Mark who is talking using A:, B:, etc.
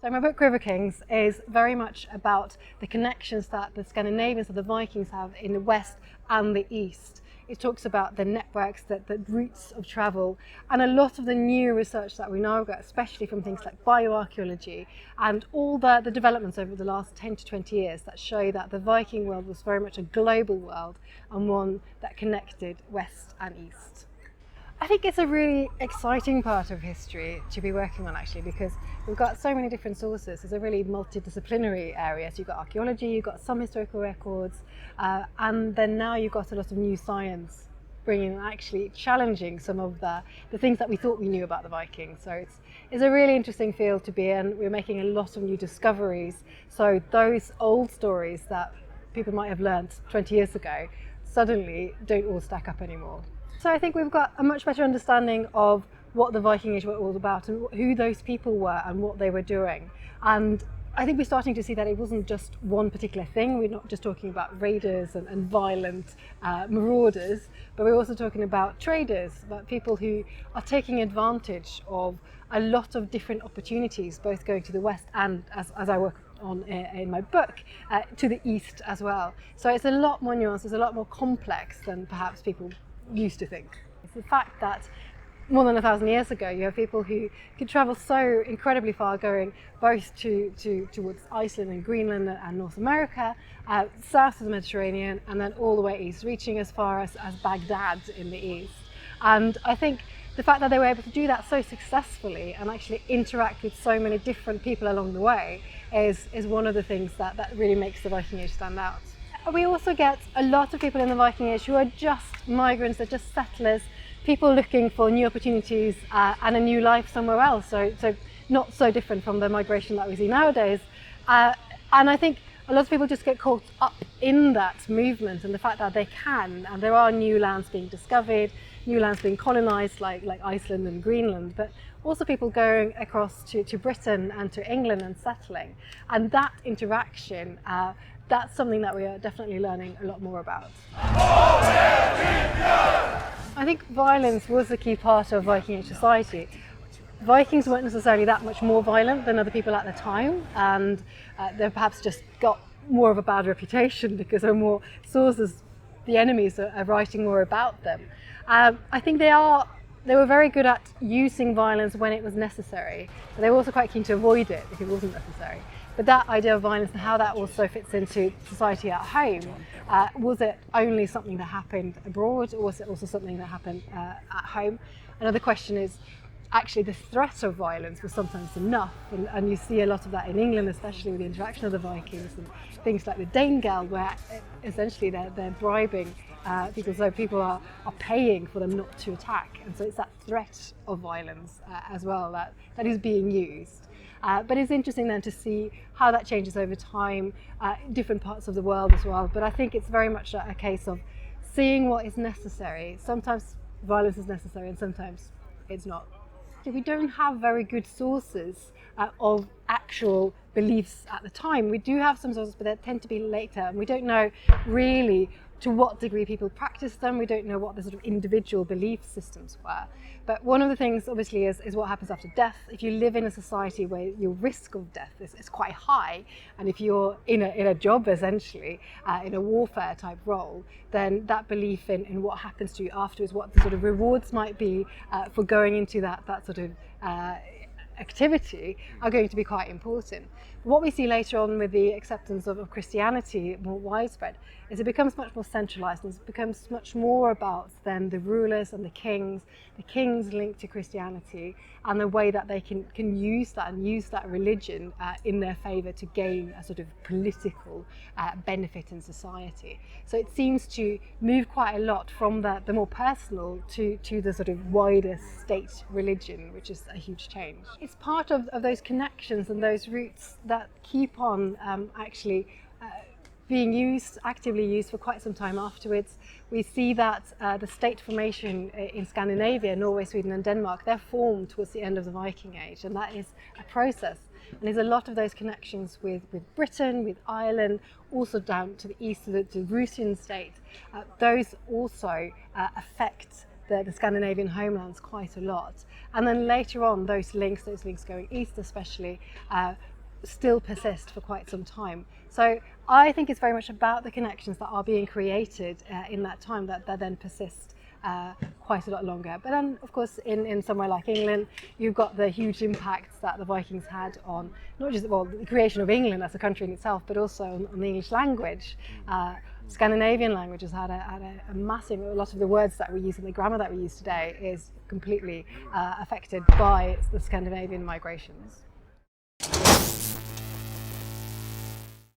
A: So my book River Kings is very much about the connections that the Scandinavians or the Vikings have in the west and the east. It talks about the networks, the routes of travel, and a lot of the new research that we now get, especially from things like bioarchaeology and all the developments over the last 10 to 20 years that show that the Viking world was very much a global world and one that connected west and east. I think it's a really exciting part of history to be working on, actually, because we've got so many different sources. It's a really multidisciplinary area. So you've got archaeology, you've got some historical records, and then now you've got a lot of new science bringing, actually challenging some of the things that we thought we knew about the Vikings. So it's a really interesting field to be in. We're making a lot of new discoveries. So those old stories that people might have learned 20 years ago suddenly don't all stack up anymore. So I think we've got a much better understanding of what the Viking Age were all about and who those people were and what they were doing. And I think we're starting to see that it wasn't just one particular thing. We're not just talking about raiders and violent marauders, but we're also talking about traders, about people who are taking advantage of a lot of different opportunities, both going to the west and, as I work on in my book, to the east as well. So it's a lot more nuanced, it's a lot more complex than perhaps people used to think. It's the fact that more than 1,000 years ago you have people who could travel so incredibly far, going both towards Iceland and Greenland and North America, south of the Mediterranean, and then all the way east, reaching as far as Baghdad in the east. And I think the fact that they were able to do that so successfully and actually interact with so many different people along the way is one of the things that really makes the Viking Age stand out. We also get a lot of people in the Viking Age who are just migrants, they're just settlers, people looking for new opportunities and a new life somewhere else. So not so different from the migration that we see nowadays. And I think a lot of people just get caught up in that movement and the fact that they can, and there are new lands being discovered, new lands being colonized like Iceland and Greenland, but also people going across to Britain and to England and settling. And that interaction, that's something that we are definitely learning a lot more about. I think violence was a key part of Viking Age society. Vikings weren't necessarily that much more violent than other people at the time, and they perhaps just got more of a bad reputation because there are more sources, the enemies are writing more about them. I think they were very good at using violence when it was necessary, but they were also quite keen to avoid it if it wasn't necessary. But that idea of violence and how that also fits into society at home, was it only something that happened abroad, or was it also something that happened at home? Another question is, actually the threat of violence was sometimes enough, and you see a lot of that in England, especially with the interaction of the Vikings and things like the Danegeld, where essentially they're bribing people, so people are paying for them not to attack, and so it's that threat of violence as well that is being used. But it's interesting then to see how that changes over time, different parts of the world as well. But I think it's very much a case of seeing what is necessary. Sometimes violence is necessary and sometimes it's not. We don't have very good sources of actual beliefs at the time. We do have some sources, but they tend to be later, and we don't know really to what degree people practice them. We don't know what the sort of individual belief systems were. But one of the things obviously is what happens after death. If you live in a society where your risk of death is quite high, and if you're in a job essentially, in a warfare type role, then that belief in what happens to you afterwards, what the sort of rewards might be for going into that sort of activity are going to be quite important. What we see later on with the acceptance of Christianity more widespread is it becomes much more centralized, and it becomes much more about then the rulers and the kings linked to Christianity, and the way that they can use that and use that religion in their favor to gain a sort of political benefit in society. So it seems to move quite a lot from the more personal to the sort of wider state religion, which is a huge change. It's part of those connections and those roots that keep on actually being actively used for quite some time afterwards. We see that the state formation in Scandinavia, Norway, Sweden and Denmark, they're formed towards the end of the Viking Age, and that is a process. And there's a lot of those connections with Britain, with Ireland, also down to the east, to the Russian state. Those also affect the Scandinavian homelands quite a lot. And then later on, those links going east especially, still persist for quite some time. So I think it's very much about the connections that are being created in that time that then persist quite a lot longer. But then, of course, in somewhere like England, you've got the huge impacts that the Vikings had on not just the creation of England as a country in itself, but also on the English language. Scandinavian languages had a massive, a lot of the words that we use and the grammar that we use today is completely affected by the Scandinavian migrations.